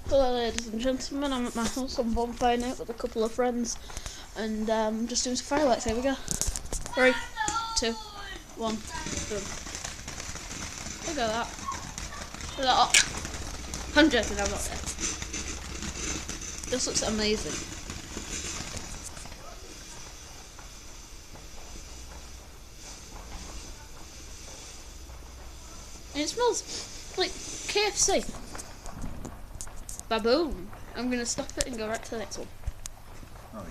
Hello ladies and gentlemen, I'm at my house on bonfire night with a couple of friends and just doing some fireworks. Here we go. 3, 2, 1, boom. Look at that. Look at that. I'm joking, I'm not there. This looks amazing. And it smells like KFC. Baboon. I'm gonna stop it and go right to the next one. Oh,